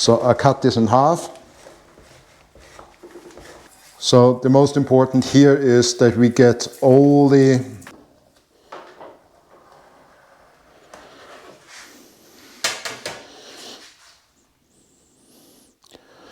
So I cut this in half. So the most important here is that we get all the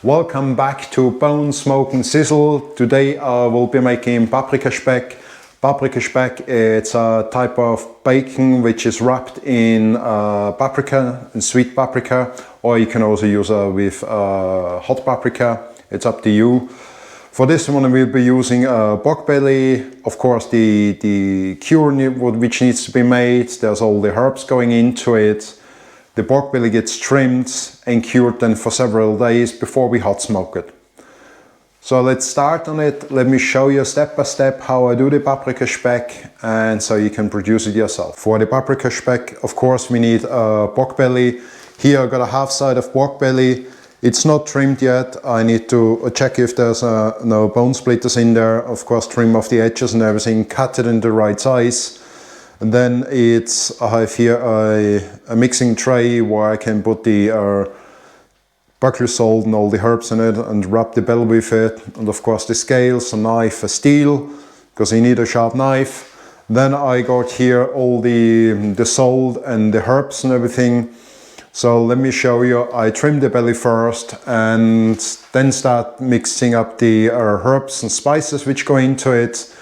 Welcome back to Bone Smoke Sizzle. Today I will be making paprika speck. Paprika speck, it's a type of bacon which is wrapped in paprika, in sweet paprika, or you can also use with hot paprika. It's up to you. For this one we'll be using pork belly. Of course the cure which needs to be made, there's all the herbs going into it. The pork belly gets trimmed and cured then for several days before we hot smoke it. So let's start on it. Let me show you step by step how I do the paprika speck, and so you can produce it yourself. For the paprika speck, of course, we need pork belly. Here I got a half side of pork belly. It's not trimmed yet. I need to check if there's no bone splitters in there. Of course, trim off the edges and everything, cut it in the right size. And then I have here a mixing tray where I can put the buckler salt and all the herbs in it and rub the belly with it. And of course the scales, a knife, a steel, because you need a sharp knife. Then I got here all the salt and the herbs and everything. So let me show you. I trim the belly first and then start mixing up the herbs and spices which go into it,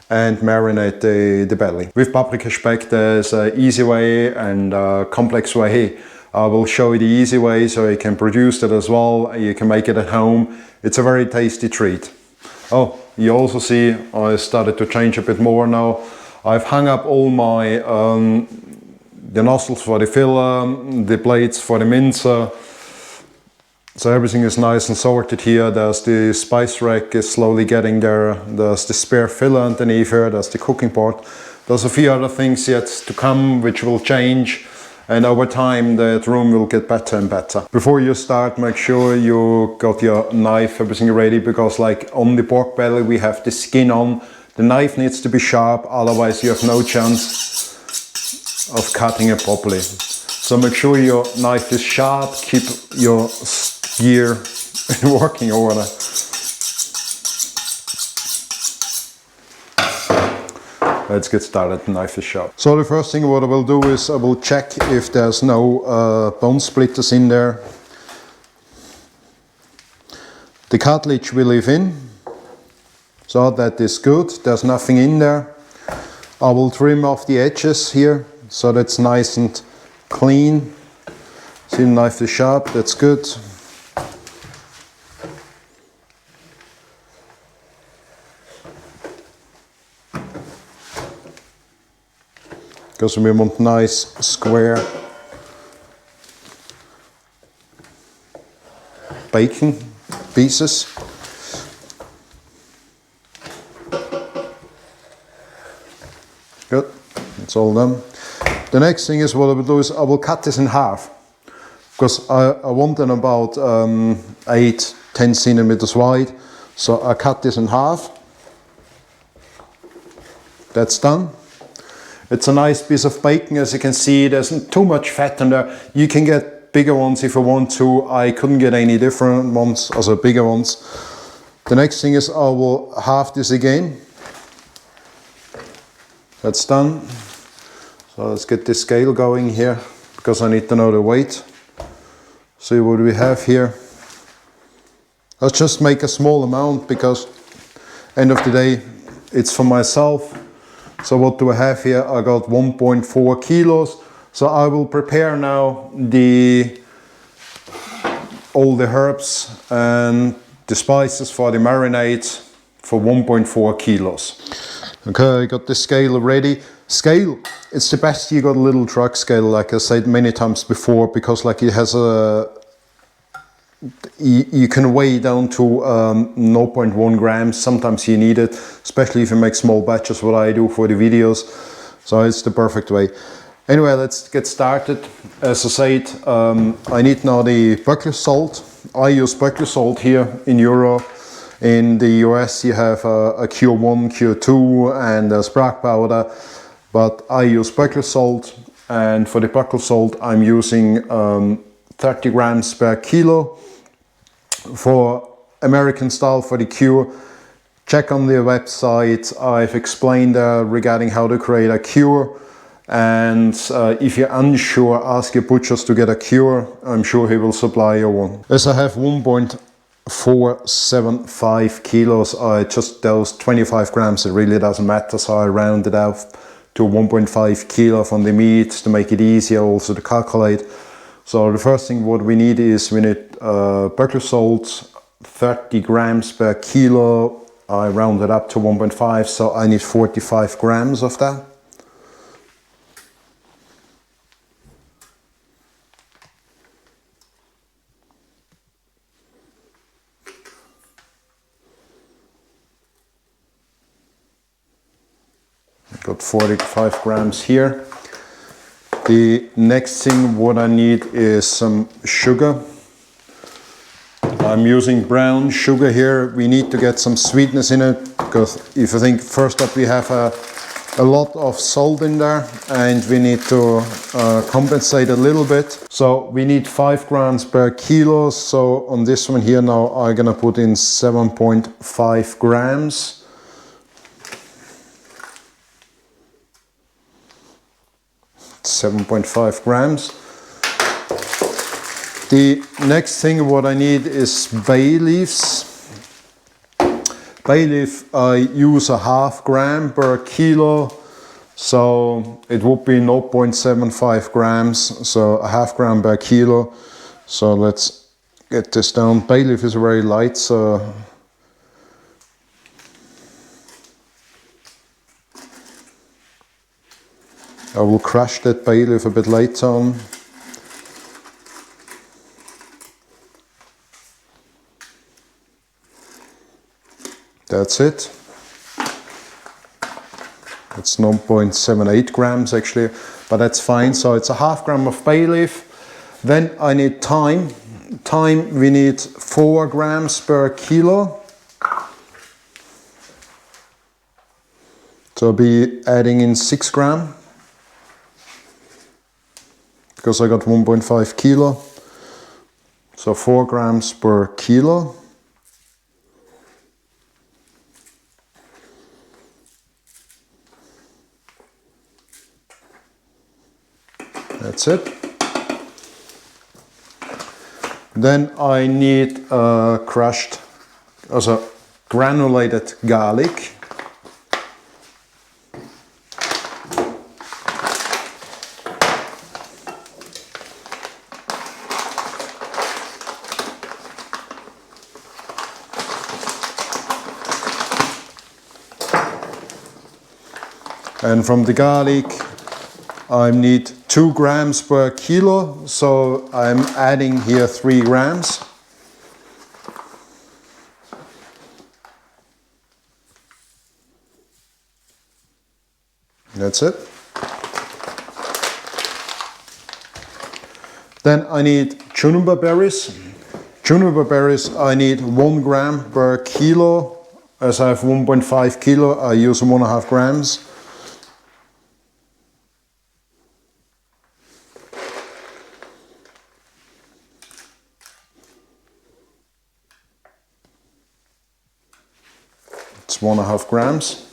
and marinate the belly. With paprika speck there's an easy way and a complex way. I will show you the easy way so you can produce it as well. You can make it at home. It's a very tasty treat. Oh, you also see I started to change a bit more now. I've hung up all my the nozzles for the filler, the plates for the mincer. So everything is nice and sorted here. There's the spice rack is slowly getting there. There's the spare filler underneath here. There's the cooking pot. There's a few other things yet to come which will change. And over time that room will get better and better. Before you start, make sure you got your knife, everything ready, because like on the pork belly we have the skin on. The knife needs to be sharp, otherwise you have no chance of cutting it properly. So make sure your knife is sharp, keep your gear in working order. Let's get started. The knife is sharp. So the first thing what I will do is I will check if there's no bone splitters in there. The cartilage will leave in, so that is good. There's nothing in there. I will trim off the edges here so that's nice and clean. See, the knife is sharp, that's good. Because we want nice square bacon pieces. Good, it's all done. The next thing is what I will do is I will cut this in half, because I want them about 8-10 centimeters wide. So I cut this in half. That's done. It's a nice piece of bacon. As you can see, there's not too much fat in there. You can get bigger ones if you want to. I couldn't get any different ones, also bigger ones. The next thing is I will halve this again. That's done. So let's get this scale going here, because I need to know the weight. See what we have here. Let's just make a small amount, because end of the day it's for myself. So what do I have here? I got 1.4 kilos. So I will prepare now all the herbs and the spices for the marinade for 1.4 kilos. Okay, I got the scale ready. Scale, it's the best you got a little truck scale, like I said many times before, because like it has you can weigh down to 0.1 grams. Sometimes you need it, especially if you make small batches, what I do for the videos. So it's the perfect way. Anyway, let's get started. As I said, I need now the buckler salt. I use buckler salt here in Europe. In the US you have a cure 1, cure 2 and a sprague powder, but I use buckler salt, and for the buckler salt I'm using 30 grams per kilo. For American style, for the cure, check on their website. I've explained regarding how to create a cure. And if you're unsure, ask your butchers to get a cure. I'm sure he will supply you one. As I have 1.475 kilos, I just dose 25 grams. It really doesn't matter, so I round it out to 1.5 kilo from the meat to make it easier also to calculate. So the first thing what we need is we need butter salt, 30 grams per kilo. I round it up to 1.5, so I need 45 grams of that. Got 45 grams here. The next thing what I need is some sugar. I'm using brown sugar here. We need to get some sweetness in it, because if you think first up we have a lot of salt in there and we need to compensate a little bit. So we need 5 grams per kilo. So on this one here now I'm gonna put in 7.5 grams. .5 grams. The next thing what I need is bay leaves. Bay leaf I use a half gram per kilo, so it would be 0.75 grams, so a half gram per kilo. So let's get this down. Bay leaf is very light, so I will crush that bay leaf a bit later on. That's it. It's 0.78 grams actually, but that's fine. So it's a half gram of bay leaf. Then I need thyme. Thyme we need 4 grams per kilo. So I'll be adding in 6 grams. Because I got 1.5 kilo, so 4 grams per kilo. That's it. Then I need crushed, also granulated garlic. And from the garlic, I need 2 grams per kilo, so I'm adding here 3 grams. That's it. Then I need juniper berries. Juniper berries I need 1 gram per kilo. As I have 1.5 kilo, I use 1.5 grams. It's 1.5 grams.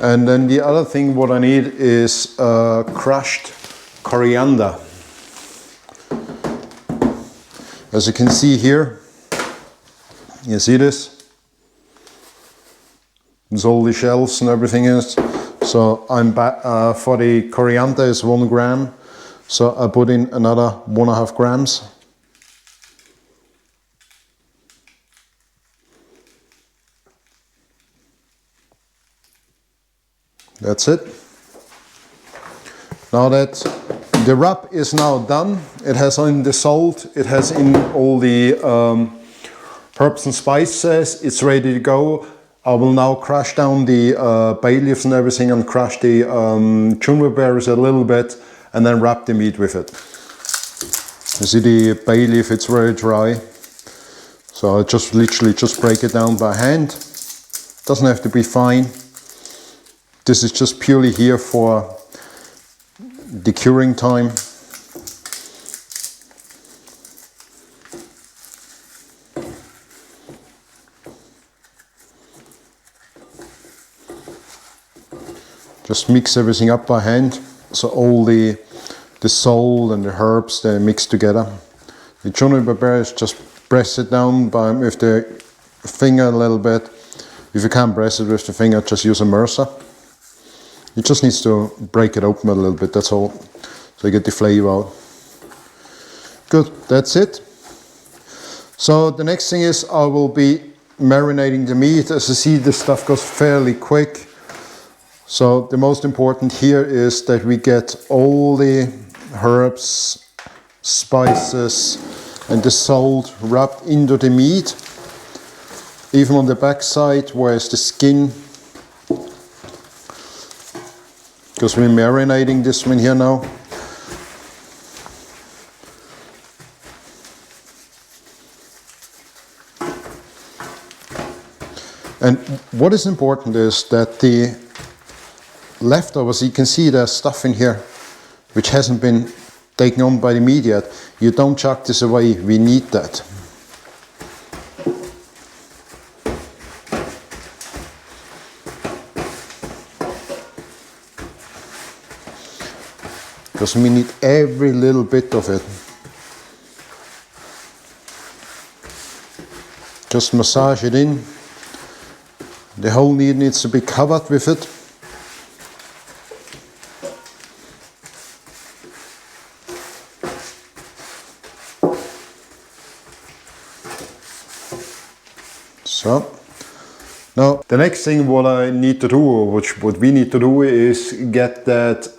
And then the other thing what I need is crushed coriander. As you can see here, you see this? There's all the shells and everything in it. So I'm back for the coriander is 1 gram. So I put in another 1.5 grams. That's it. Now that the rub is now done, it has in the salt, it has in all the herbs and spices, it's ready to go. I will now crush down the bay leaves and everything and crush the juniper berries a little bit and then wrap the meat with it. You see the bay leaf, it's very dry. So I just literally just break it down by hand. Doesn't have to be fine. This is just purely here for the curing time. Just mix everything up by hand, so all the salt and the herbs, they mix together. The juniper berries, just press it down with the finger a little bit. If you can't press it with the finger, just use a immerser. You just need to break it open a little bit, that's all, so you get the flavor out. Good, that's it. So the next thing is I will be marinating the meat. As you see, this stuff goes fairly quick. So the most important here is that we get all the herbs, spices and the salt rubbed into the meat, even on the back side where is the skin, because we're marinating this one here now. And what is important is that the leftovers, you can see there's stuff in here which hasn't been taken on by the meat yet. You don't chuck this away, we need that. Because we need every little bit of it. Just massage it in. The whole meat needs to be covered with it. So, now the next thing what I need to do, or what we need to do, is get that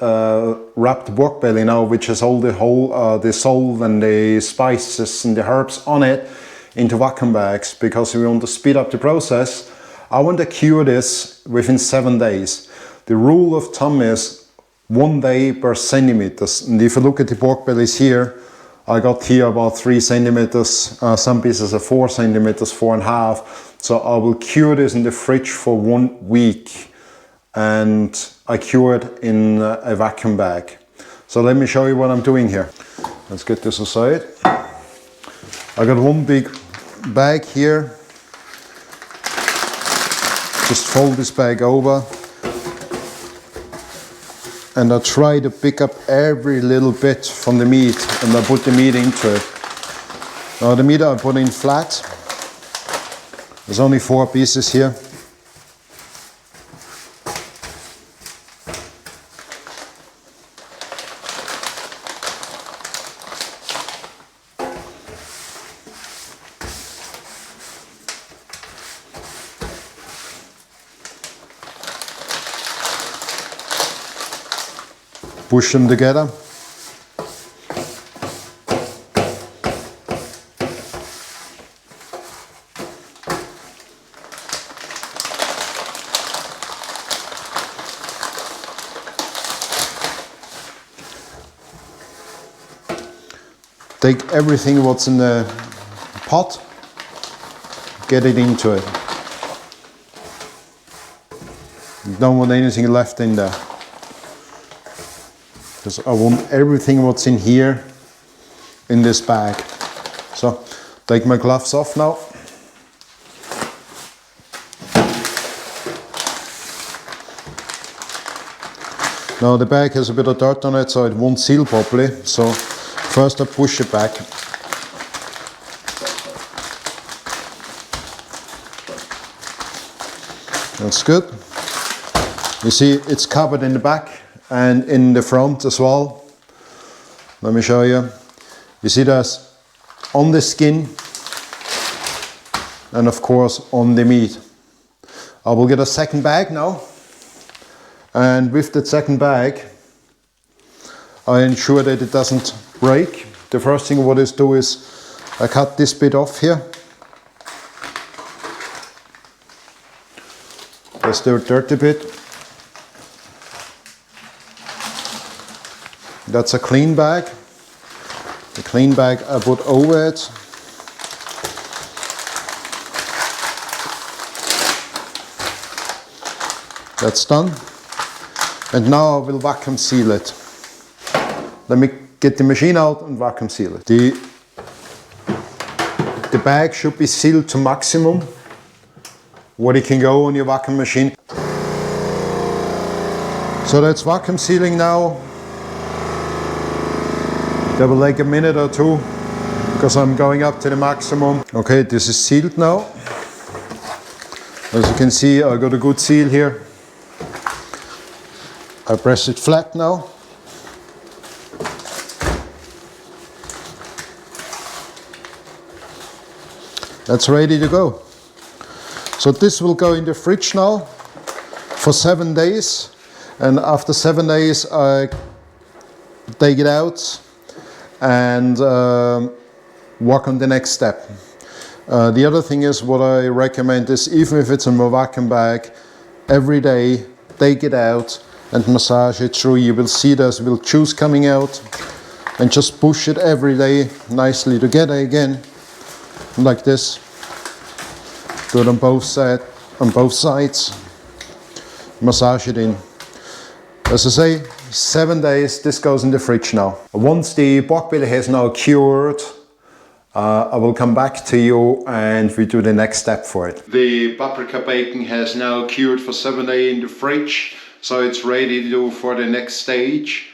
wrapped pork belly now, which has all the salt and the spices and the herbs on it, into vacuum bags, because we want to speed up the process. I want to cure this within 7 days. The rule of thumb is 1 day per centimeters. And if you look at the pork bellies here, I got here about 3 centimeters, some pieces are 4 centimeters, 4.5. So I will cure this in the fridge for 1 week, and I cure it in a vacuum bag. So let me show you what I'm doing here. Let's get this aside. I got 1 big bag here. Just fold this bag over. And I try to pick up every little bit from the meat, and I put the meat into it. Now the meat I put in flat. There's only 4 pieces here. Push them together. Take everything what's in the pot, get it into it. You don't want anything left in there. Because I want everything what's in here in this bag. So take my gloves off now. Now the bag has a bit of dirt on it, so it won't seal properly. So first I push it back. That's good. You see it's covered in the back and in the front as well. Let me show you. You see there's on the skin and of course on the meat. I will get a second bag now, and with that second bag I ensure that it doesn't break. The first thing what I do is I cut this bit off here. That's the dirty bit. That's a clean bag. The clean bag I put over it. That's done. And now I will vacuum seal it. let me get the machine out and vacuum seal it. The bag should be sealed to maximum what it can go on your vacuum machine. So that's vacuum sealing now. That will take a minute or two because I'm going up to the maximum. Okay, this is sealed now. As you can see, I got a good seal here. I press it flat now. That's ready to go. So this will go in the fridge now for 7 days. And after 7 days, I take it out and work on the next step. The other thing is, what I recommend is, even if it's in a vacuum bag, every day take it out and massage it through. You will see there's little juice coming out, and just push it every day nicely together again, like this. Do it on both sides. Massage it in. As I say, 7 days, this goes in the fridge now. Once the pork belly has now cured, I will come back to you and we do the next step for it. The paprika bacon has now cured for 7 days in the fridge, so it's ready to do for the next stage.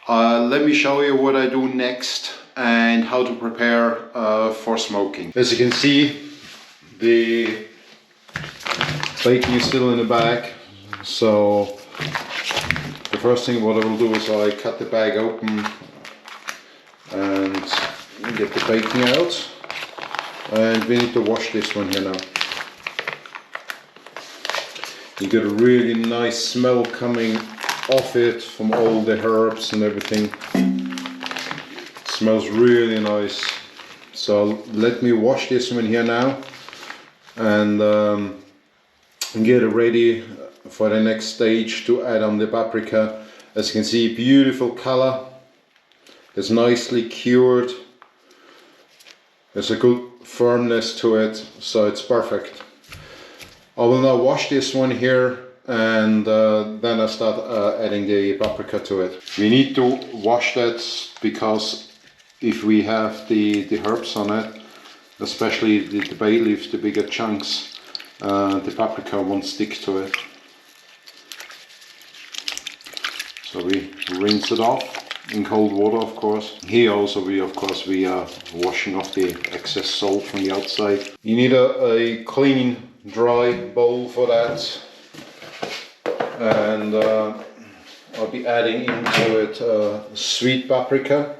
Let me show you what I do next and how to prepare for smoking. As you can see, the bacon is still in the bag, so the first thing what I will do is I cut the bag open and get the bacon out, and we need to wash this one here now. You get a really nice smell coming off it from all the herbs and everything. It smells really nice. So let me wash this one here now and get it ready for the next stage to add on the paprika. As you can see, beautiful color. It's nicely cured. There's a good firmness to it, so it's perfect. I will now wash this one here, and then I start adding the paprika to it. We need to wash that because if we have the herbs on it, especially the bay leaves, the bigger chunks, the paprika won't stick to it. So we rinse it off in cold water, of course. Here also we are washing off the excess salt from the outside. You need a clean, dry bowl for that, and I'll be adding into it sweet paprika.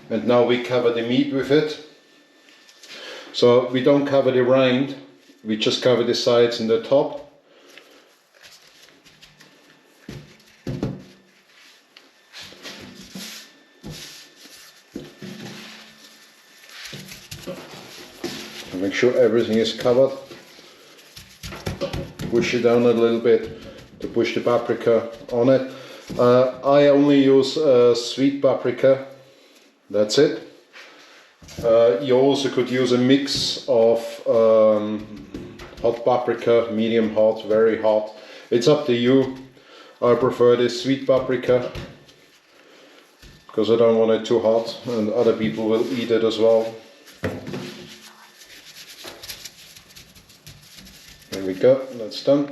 And now we cover the meat with it. So we don't cover the rind, we just cover the sides and the top. And make sure everything is covered. Push it down a little bit to push the paprika on it. I only use sweet paprika. That's it. You also could use a mix of hot paprika, medium hot, very hot. It's up to you. I prefer this sweet paprika because I don't want it too hot, and other people will eat it as well. There we go, that's done.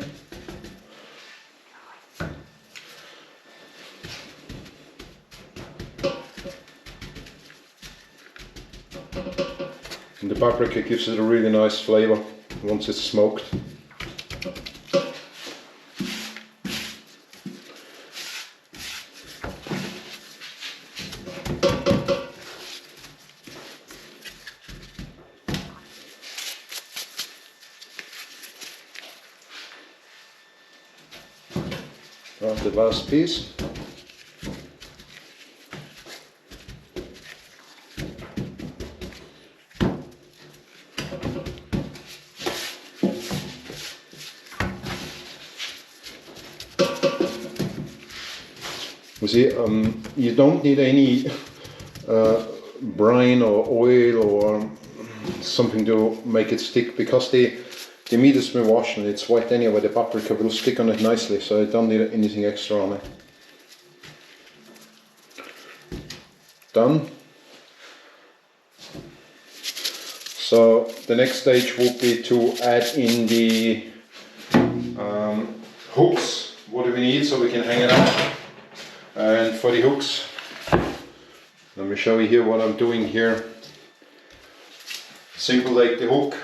And the paprika gives it a really nice flavor once it's smoked. Right, the last piece. You see, you don't need any brine or oil or something to make it stick, because the the meat has been washed and it's white anyway. The paprika will stick on it nicely, so I don't need anything extra on it. Done. So the next stage would be to add in the hooks. What do we need so we can hang it up? And for the hooks, let me show you here what I'm doing here. Simple, take the hook,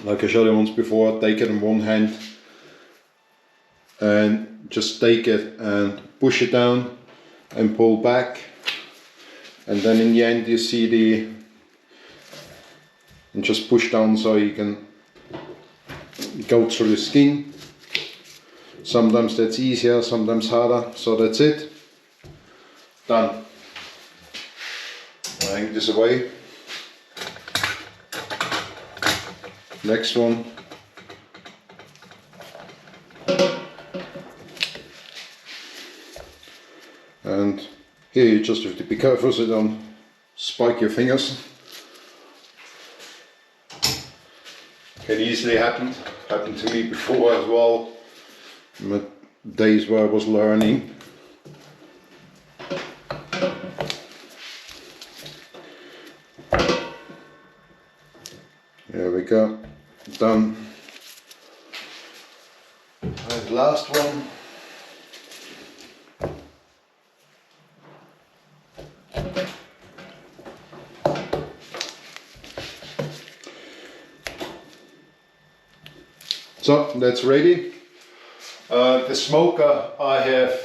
like I showed you once before, take it in one hand and just take it and push it down and pull back, and then in the end you see the, and just push down so you can go through the skin. Sometimes that's easier, sometimes harder, so that's it. Done. I hang this away. Next one. And here you just have to be careful so you don't spike your fingers. Can easily happen. Happened to me before as well. In my days where I was learning. There we go. Done. And last one. So that's ready. The smoker I have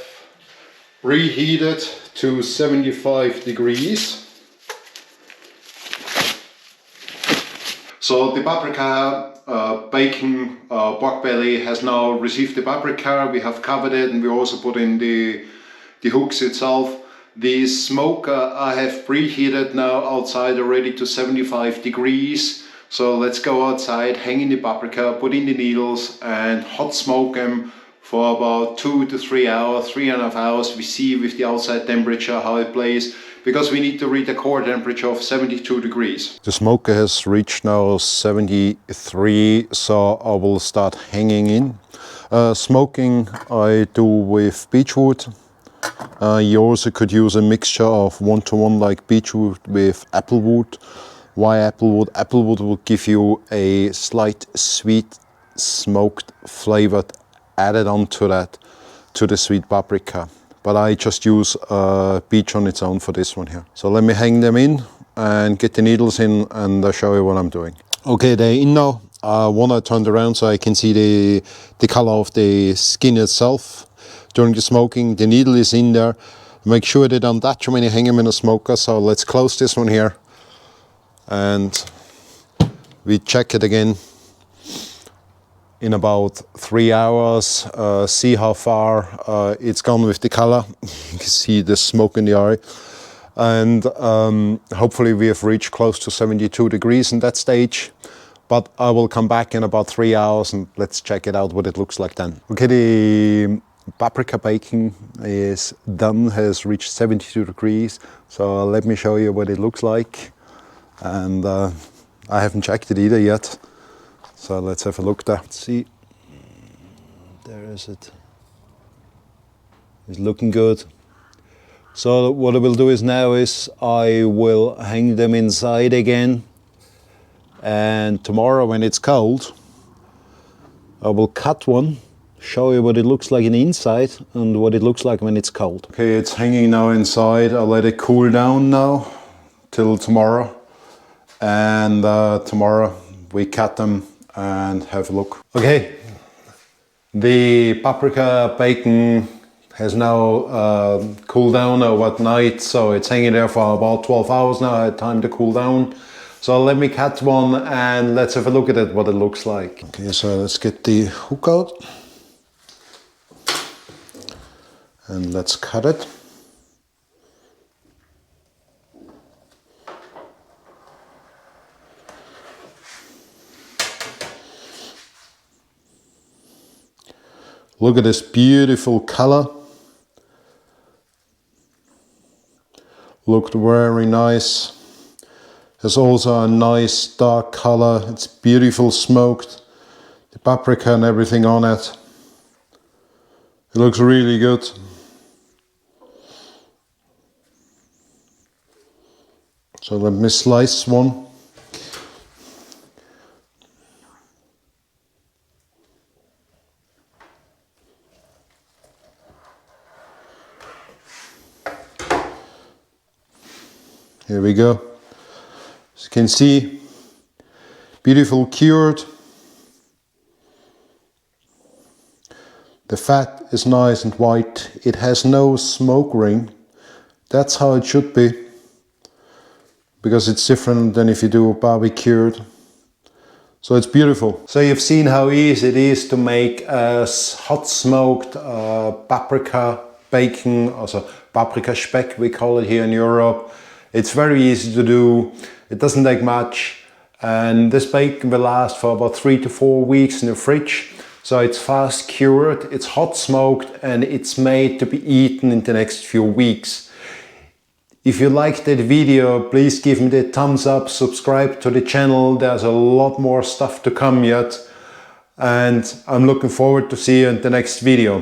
reheated to 75 degrees. So the paprika bacon pork belly has now received the paprika. We have covered it and we also put in the hooks itself. The smoker I have preheated now outside already to 75 degrees. So let's go outside, hang in the paprika, put in the needles and hot smoke them for about 2 to 3 hours, 3.5 hours. We see with the outside temperature how it plays, because we need to reach a core temperature of 72 degrees. The smoker has reached now 73, so I will start hanging in. Smoking I do with beechwood. You also could use a mixture of 1-to-1 like beechwood with applewood. Why applewood? Applewood will give you a slight sweet smoked flavor added onto that, to the sweet paprika. But I just use beech on its own for this one here. So let me hang them in and get the needles in and I'll show you what I'm doing. Okay, they're in now. One I turned around so I can see the color of the skin itself. During the smoking, the needle is in there. Make sure they don't touch when you hang them in a smoker. So let's close this one here. And we check it again in about 3 hours, see how far it's gone with the color. You can see the smoke in the eye. And hopefully we have reached close to 72 degrees in that stage. But I will come back in about 3 hours and let's check it out what it looks like then. Okay, the paprika baking is done, has reached 72 degrees. So let me show you what it looks like. And I haven't checked it either yet. So let's have a look there. Let's see, there is it. It's looking good. So what I will do is now is I will hang them inside again. And tomorrow when it's cold, I will cut one, show you what it looks like in the inside and what it looks like when it's cold. Okay, it's hanging now inside. I'll let it cool down now till tomorrow. And tomorrow we cut them and have a look. Okay, the paprika bacon has now cooled down over night, so it's hanging there for about 12 hours now. I had time to cool down. So let me cut one and let's have a look at it, what it looks like. Okay, so let's get the hook out and let's cut it. Look at this beautiful color. Looked very nice. There's also a nice dark color. It's beautiful smoked. the paprika and everything on it. It looks really good. So let me slice one. Here we go. As you can see, beautiful cured. The fat is nice and white. It has no smoke ring. That's how it should be, because it's different than if you do a barbecued. So it's beautiful. So you've seen how easy it is to make a hot smoked paprika bacon, also paprika speck we call it here in Europe. It's very easy to do. It doesn't take much, and this bacon will last for about 3 to 4 weeks in the fridge. So it's fast cured, it's hot smoked, and it's made to be eaten in the next few weeks. If you liked that video, please give me the thumbs up, subscribe to the channel. There's a lot more stuff to come yet, and I'm looking forward to see you in the next video.